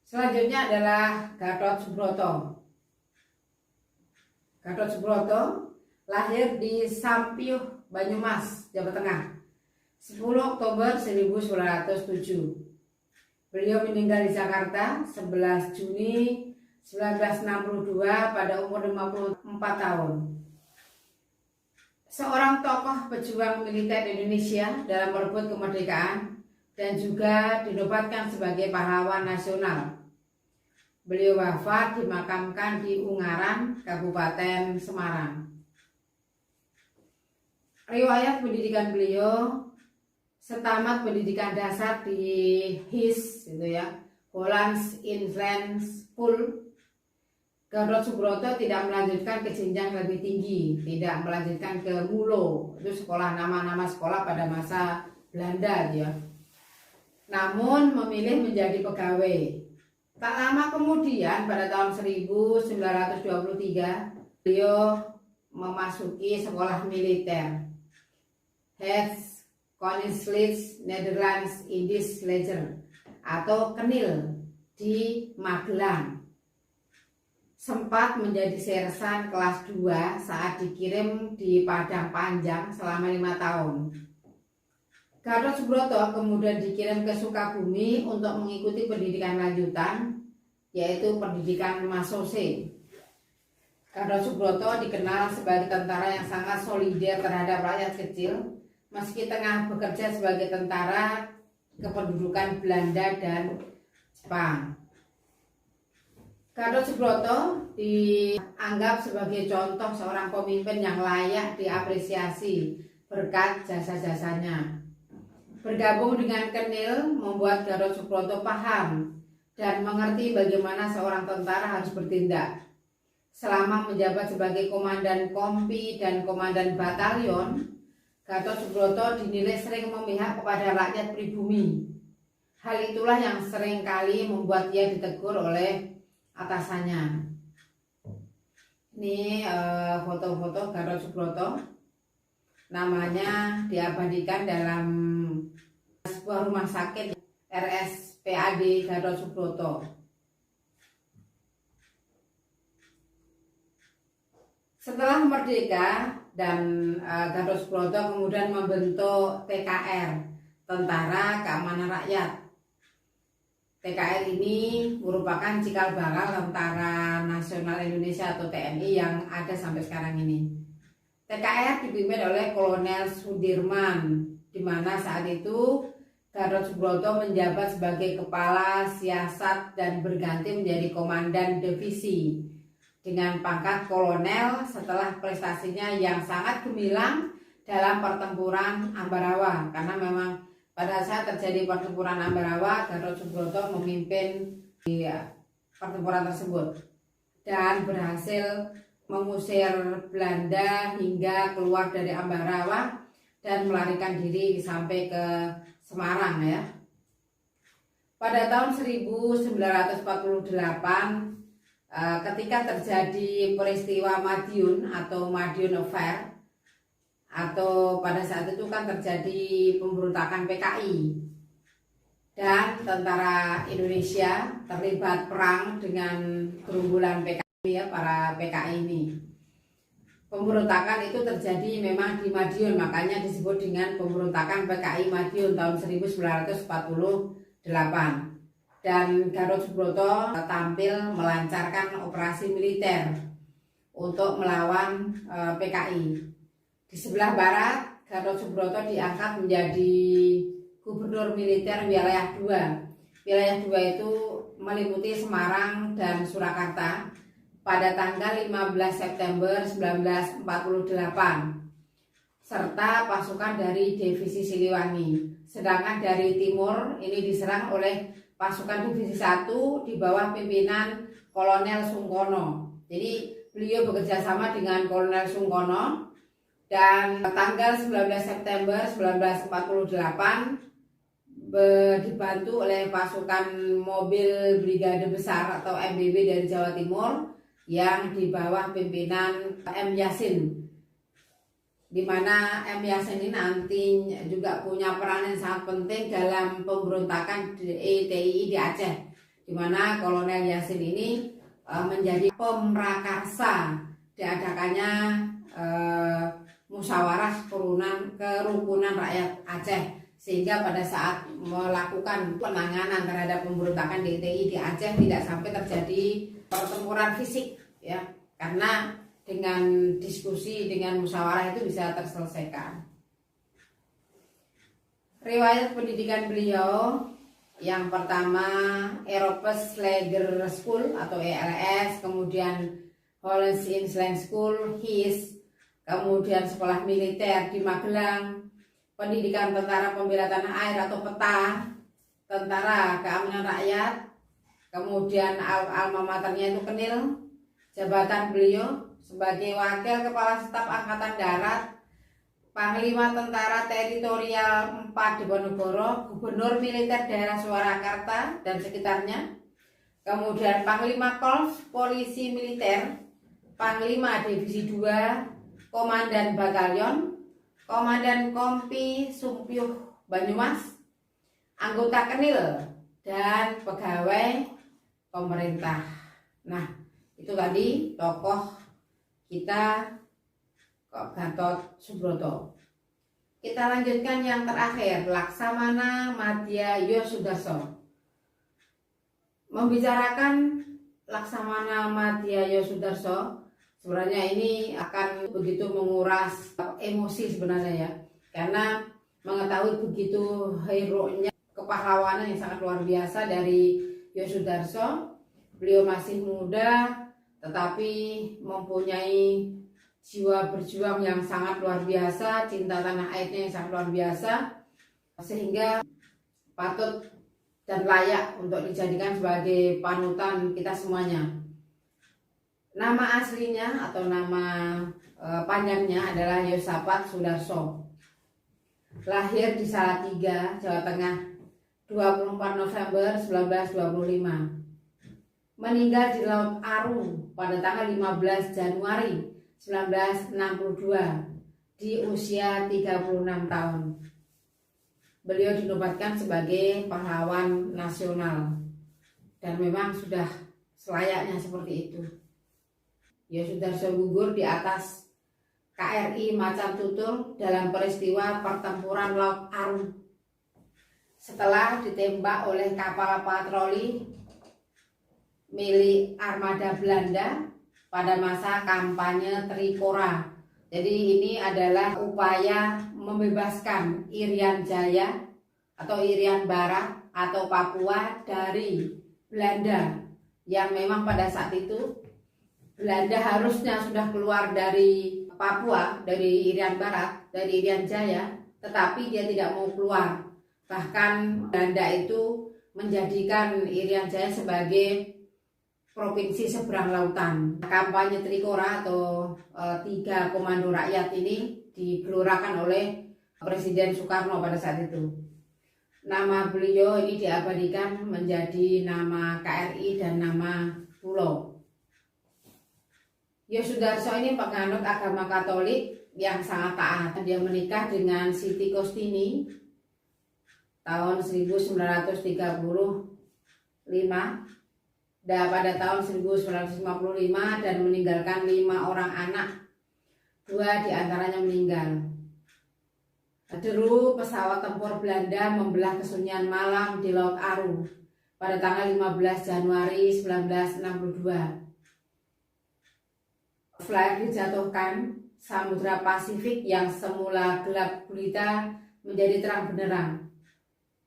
Selanjutnya adalah Gatot Subroto. Gatot Subroto lahir di Sampyuh, Banyumas, Jawa Tengah, 10 Oktober 1907. Beliau meninggal di Jakarta 11 Juni 1962 pada umur 54 tahun. Seorang tokoh pejuang militer Indonesia dalam merebut kemerdekaan dan juga dinobatkan sebagai pahlawan nasional. Beliau wafat dimakamkan di Ungaran, Kabupaten Semarang. Riwayat pendidikan beliau: setamat pendidikan dasar di HIS, Hollands Inland School. Gatot Subroto tidak melanjutkan ke jenjang lebih tinggi, tidak melanjutkan ke MULO, itu sekolah, nama-nama sekolah pada masa Belanda dia. Namun memilih menjadi pegawai. Tak lama kemudian pada tahun 1923 beliau memasuki sekolah militer Het Koninklijke Nederlands Indisch Leger atau KNIL di Magelang. Sempat menjadi sersan kelas 2 saat dikirim di Padang Panjang selama 5 tahun. Gatot Subroto kemudian dikirim ke Sukabumi untuk mengikuti pendidikan lanjutan, yaitu pendidikan Masose. Gatot Subroto dikenal sebagai tentara yang sangat solider terhadap rakyat kecil, meski tengah bekerja sebagai tentara kependudukan Belanda dan Jepang. Gatot Subroto dianggap sebagai contoh seorang pemimpin yang layak diapresiasi berkat jasa-jasanya. Bergabung dengan KNIL membuat Gatot Subroto paham dan mengerti bagaimana seorang tentara harus bertindak. Selama menjabat sebagai komandan kompi dan komandan batalion, Gatot Subroto dinilai sering memihak kepada rakyat pribumi. Hal itulah yang sering kali membuat ia ditegur oleh atasannya. Ini foto-foto Gatot Subroto. Namanya diabadikan dalam sebuah rumah sakit RSPAD Gatot Subroto. Setelah merdeka dan Gatot Subroto kemudian membentuk TKR, Tentara Keamanan Rakyat. TKR ini merupakan cikal bakal Tentara Nasional Indonesia atau TNI yang ada sampai sekarang ini. TKR dipimpin oleh Kolonel Sudirman, di mana saat itu Gatot Subroto menjabat sebagai kepala siasat dan berganti menjadi komandan divisi dengan pangkat kolonel setelah prestasinya yang sangat gemilang dalam pertempuran Ambarawa. Karena memang pada saat terjadi pertempuran Ambarawa, Gatot Subroto memimpin di pertempuran tersebut dan berhasil mengusir Belanda hingga keluar dari Ambarawa dan melarikan diri sampai ke Semarang ya. Pada tahun 1948 ketika terjadi peristiwa Madiun atau Madiun Affair, atau pada saat itu kan terjadi pemberontakan PKI dan tentara Indonesia terlibat perang dengan gerombolan PKI ya, para PKI ini. Pemberontakan itu terjadi memang di Madiun, makanya disebut dengan pemberontakan PKI Madiun tahun 1948. Dan Gatot Subroto tampil melancarkan operasi militer untuk melawan PKI. Di sebelah barat, Gatot Subroto diangkat menjadi gubernur militer wilayah 2. Wilayah 2 itu meliputi Semarang dan Surakarta pada tanggal 15 September 1948 serta pasukan dari divisi Siliwangi. Sedangkan dari timur ini diserang oleh pasukan divisi 1 di bawah pimpinan Kolonel Sungkono. Jadi beliau bekerja sama dengan Kolonel Sungkono. Dan tanggal 19 September 1948 dibantu oleh pasukan mobil Brigade Besar atau MBB dari Jawa Timur yang di bawah pimpinan M. Yasin, di mana M. Yasin ini nanti juga punya peran yang sangat penting dalam pemberontakan DITI di Aceh di mana Kolonel Yasin ini menjadi pemrakarsa diadakannya musyawarah kerukunan rakyat Aceh, sehingga pada saat melakukan penanganan terhadap pemberontakan DTI di Aceh tidak sampai terjadi pertempuran fisik ya, karena dengan diskusi, dengan musyawarah itu bisa terselesaikan. Riwayat pendidikan beliau, yang pertama Europes Lager School atau ELS, kemudian Hollands Inland School HIS, kemudian sekolah militer di Magelang, pendidikan tentara pembela tanah air atau PETA, tentara keamanan rakyat, kemudian alma maternya itu Kenil, jabatan beliau sebagai wakil kepala staf angkatan darat, Panglima Tentara Teritorial 4 Diponegoro, Gubernur Militer Daerah Surakarta dan sekitarnya, kemudian Panglima Korps Polisi Militer, Panglima Divisi 2, Komandan Batalion, Komandan Kompi Sumpyuh Banyumas, anggota Kenil, dan pegawai pemerintah. Nah, itu tadi tokoh kita Gatot Subroto. Kita lanjutkan yang terakhir, Laksamana Madya Yosudarso. Membicarakan Laksamana Madya Yosudarso, sebenarnya ini akan begitu menguras emosi sebenarnya ya, karena mengetahui begitu hero-nya, kepahlawanan yang sangat luar biasa dari Yosudarso. Beliau masih muda tetapi mempunyai jiwa berjuang yang sangat luar biasa, cinta tanah airnya yang sangat luar biasa, sehingga patut dan layak untuk dijadikan sebagai panutan kita semuanya. Nama aslinya atau nama panjangnya adalah Yosafat Sudarso. Lahir di Salatiga, Jawa Tengah, 24 November 1925. Meninggal di Laut Aru pada tanggal 15 Januari 1962 di usia 36 tahun. Beliau dinobatkan sebagai pahlawan nasional dan memang sudah selayaknya seperti itu. Yosudarso gugur di atas KRI Macan Tutul dalam peristiwa pertempuran Laut Aru setelah ditembak oleh kapal patroli milik armada Belanda pada masa kampanye Trikora. Jadi ini adalah upaya membebaskan Irian Jaya atau Irian Barat atau Papua dari Belanda, yang memang pada saat itu Belanda harusnya sudah keluar dari Papua, dari Irian Barat, dari Irian Jaya, tetapi dia tidak mau keluar. Bahkan Belanda itu menjadikan Irian Jaya sebagai provinsi seberang lautan. Kampanye Trikora atau 3 komando rakyat ini digelurakan oleh Presiden Soekarno pada saat itu. Nama beliau ini diabadikan menjadi nama KRI dan nama pulau. Yosudarso ini penganut agama Katolik yang sangat taat. Dia menikah dengan Siti Kostini tahun 1935 dan pada tahun 1955 dan meninggalkan 5 orang anak, 2 diantaranya meninggal. Deru pesawat tempur Belanda membelah kesunyian malam di Laut Aru pada tanggal 15 Januari 1962. Flare dijatuhkan, Samudra Pasifik yang semula gelap gulita menjadi terang benderang.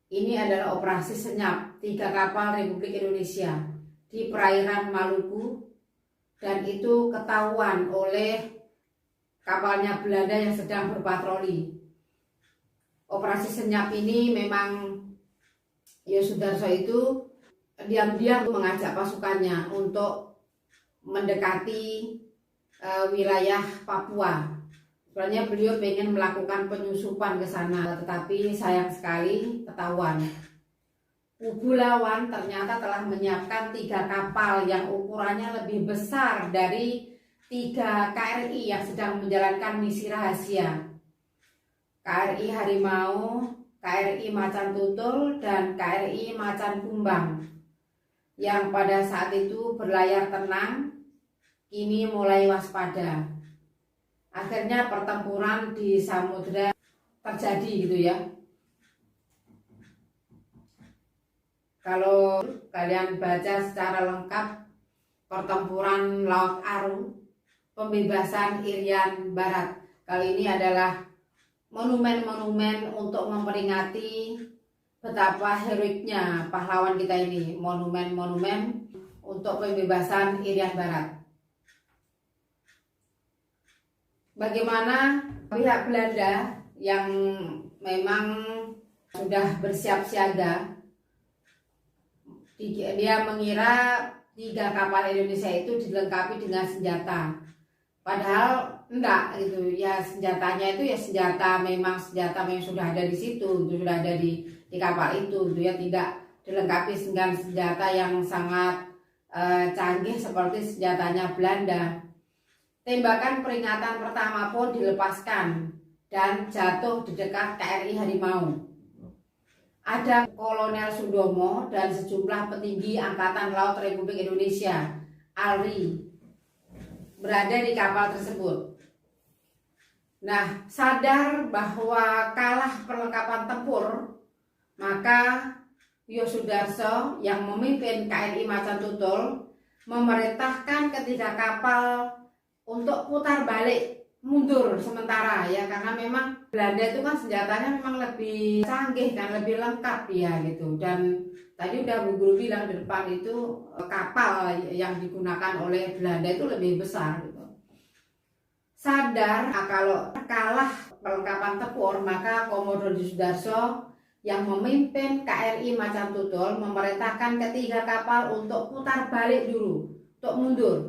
Ini adalah operasi senyap 3 kapal Republik Indonesia di perairan Maluku, dan itu ketahuan oleh kapalnya Belanda yang sedang berpatroli. Operasi senyap ini memang Yosudarso itu diam-diam mengajak pasukannya untuk mendekati wilayah Papua. Sebenarnya beliau ingin melakukan penyusupan ke sana, tetapi sayang sekali ketahuan. Kubu lawan ternyata telah menyiapkan 3 kapal yang ukurannya lebih besar dari 3 KRI yang sedang menjalankan misi rahasia. KRI Harimau, KRI Macan Tutul, dan KRI Macan Kumbang. yang pada saat itu berlayar tenang kini mulai waspada. Akhirnya pertempuran di samudra terjadi gitu ya. Kalau kalian baca secara lengkap pertempuran Laut Aru, pembebasan Irian Barat, kali ini adalah monumen-monumen untuk memperingati betapa heroiknya pahlawan kita ini. Monumen-monumen untuk pembebasan Irian Barat. Bagaimana pihak Belanda yang memang sudah bersiap siaga, dia mengira 3 kapal Indonesia itu dilengkapi dengan senjata, padahal enggak gitu ya. Senjatanya itu ya senjata memang sudah ada di situ, sudah ada di kapal itu gitu ya, tidak dilengkapi dengan senjata yang sangat canggih seperti senjatanya Belanda. Tembakan peringatan pertama pun dilepaskan dan jatuh di dekat KRI Harimau. Ada Kolonel Sudomo dan sejumlah petinggi Angkatan Laut Republik Indonesia (ALRI) berada di kapal tersebut. Nah, sadar bahwa kalah perlengkapan tempur, maka Yosudarso yang memimpin KRI Macan Tutul memerintahkan ketiga kapal untuk putar balik, mundur sementara ya, karena memang Belanda itu kan senjatanya memang lebih canggih dan lebih lengkap ya gitu. Dan tadi udah Bu Guru bilang di depan itu kapal yang digunakan oleh Belanda itu lebih besar gitu. Sadar kalau kalah perlengkapan tempur, maka Komodo Yosudarso yang memimpin KRI Macan Tutul memerintahkan ketiga kapal untuk putar balik dulu, untuk mundur.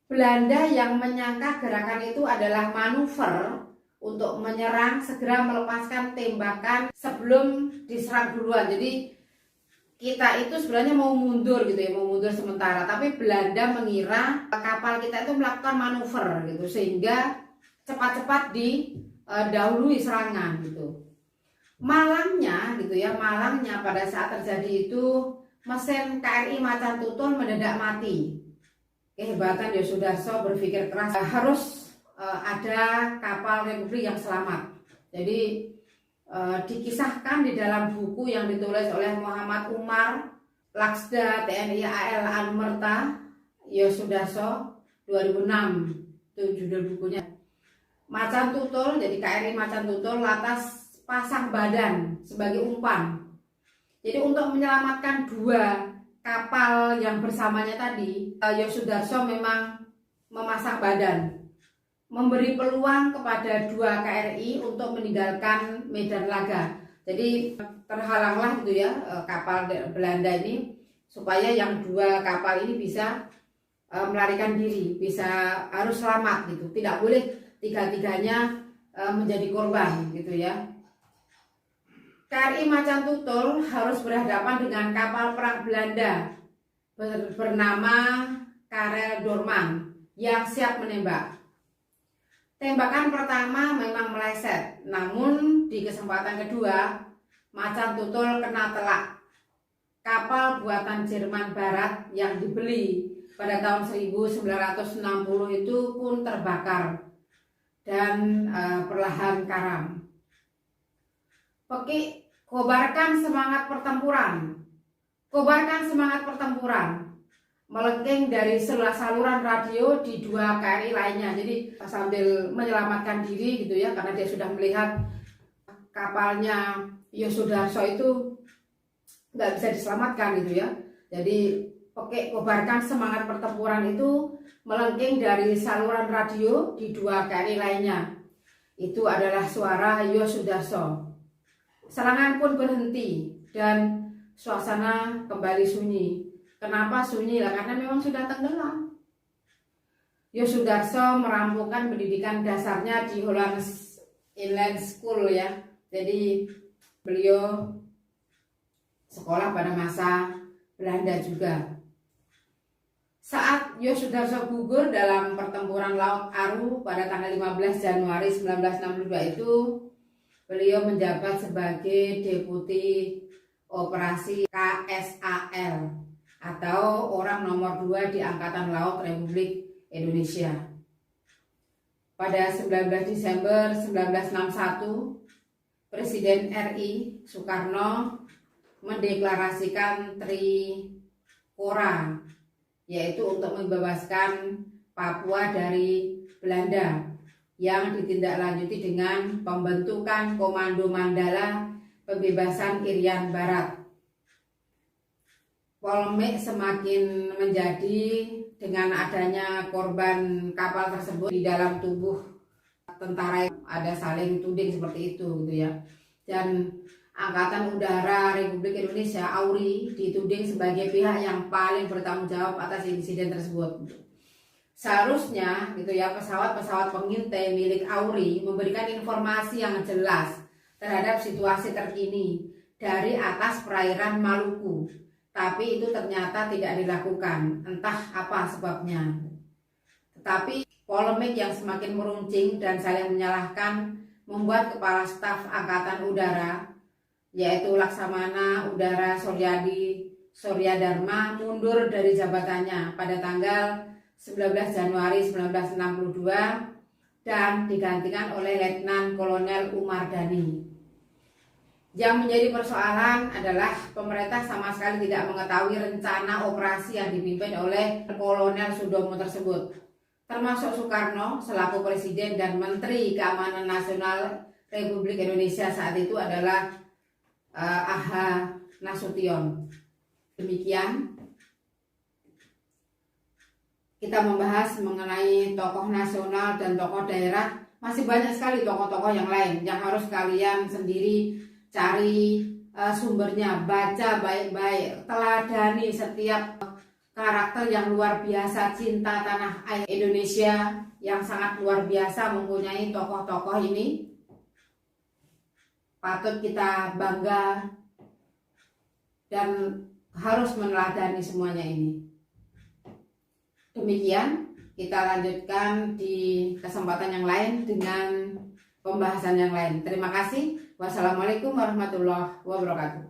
Belanda yang menyangka gerakan itu adalah manuver untuk menyerang, segera melepaskan tembakan sebelum diserang duluan. Jadi kita itu sebenarnya mau mundur gitu ya, mau mundur sementara, tapi Belanda mengira kapal kita itu melakukan manuver gitu, sehingga cepat-cepat didahului serangan gitu. Malangnya gitu ya, malangnya pada saat terjadi itu mesin KRI Macan Tutul mendadak mati. Kehebatan Yosudarso berpikir keras, harus ada kapal Republik yang selamat. Jadi dikisahkan di dalam buku yang ditulis oleh Muhammad Umar Laksda TNI AL Anumerta Yosudarso 2006, itu judul bukunya. Macan Tutul, jadi KRI Macan Tutul lantas pasang badan sebagai umpan. Jadi untuk menyelamatkan 2 kapal yang bersamanya tadi, Yosudarso memang memasang badan, memberi peluang kepada 2 KRI untuk meninggalkan medan laga. Jadi terhalanglah gitu ya kapal Belanda ini, supaya yang 2 kapal ini bisa melarikan diri, harus selamat gitu. Tidak boleh tiga-tiganya menjadi korban gitu ya. KRI Macan Tutul harus berhadapan dengan kapal perang Belanda bernama Karel Doorman yang siap menembak. Tembakan pertama memang meleset, namun di kesempatan kedua Macan Tutul kena telak. Kapal buatan Jerman Barat yang dibeli pada tahun 1960 itu pun terbakar dan perlahan karam. Oke, kobarkan semangat pertempuran. Kobarkan semangat pertempuran. Melengking dari saluran radio di 2 KRI lainnya. Jadi sambil menyelamatkan diri gitu ya, karena dia sudah melihat kapalnya Yosudarso itu nggak bisa diselamatkan gitu ya. Jadi oke, kobarkan semangat pertempuran itu melengking dari saluran radio di 2 KRI lainnya. Itu adalah suara Yosudarso. Serangan pun berhenti dan suasana kembali sunyi. Kenapa sunyi? Karena memang sudah tenggelam. Yosudarso merampungkan pendidikan dasarnya di Hollands Inland School ya. Jadi beliau sekolah pada masa Belanda juga. Saat Yosudarso gugur dalam pertempuran Laut Aru pada tanggal 15 Januari 1962 itu, beliau menjabat sebagai Deputi Operasi KSAL atau orang nomor 2 di Angkatan Laut Republik Indonesia. Pada 19 Desember 1961, Presiden RI Soekarno mendeklarasikan Trikora, yaitu untuk membebaskan Papua dari Belanda, yang ditindaklanjuti dengan pembentukan Komando Mandala Pembebasan Irian Barat. Polemik semakin menjadi dengan adanya korban kapal tersebut di dalam tubuh tentara, ada saling tuding seperti itu gitu ya. Dan Angkatan Udara Republik Indonesia AURI dituding sebagai pihak yang paling bertanggung jawab atas insiden tersebut. Seharusnya gitu ya, pesawat-pesawat pengintai milik AURI memberikan informasi yang jelas terhadap situasi terkini dari atas perairan Maluku. Tapi itu ternyata tidak dilakukan, entah apa sebabnya. Tetapi polemik yang semakin meruncing dan saling menyalahkan membuat Kepala Staf Angkatan Udara, yaitu Laksamana Udara Suryadharma, mundur dari jabatannya pada tanggal 19 Januari 1962 dan digantikan oleh Letnan Kolonel Umar Dhani. Yang menjadi persoalan adalah pemerintah sama sekali tidak mengetahui rencana operasi yang dipimpin oleh Kolonel Sudomo tersebut, termasuk Soekarno selaku Presiden dan Menteri Keamanan Nasional Republik Indonesia saat itu adalah A.H. Nasution. Demikian kita membahas mengenai tokoh nasional dan tokoh daerah. Masih banyak sekali tokoh-tokoh yang lain yang harus kalian sendiri cari sumbernya, baca baik-baik, teladani setiap karakter yang luar biasa cinta tanah air Indonesia yang sangat luar biasa mempunyai tokoh-tokoh ini. Patut kita bangga dan harus meneladani semuanya ini. Demikian, kita lanjutkan di kesempatan yang lain dengan pembahasan yang lain. Terima kasih. Wassalamualaikum warahmatullahi wabarakatuh.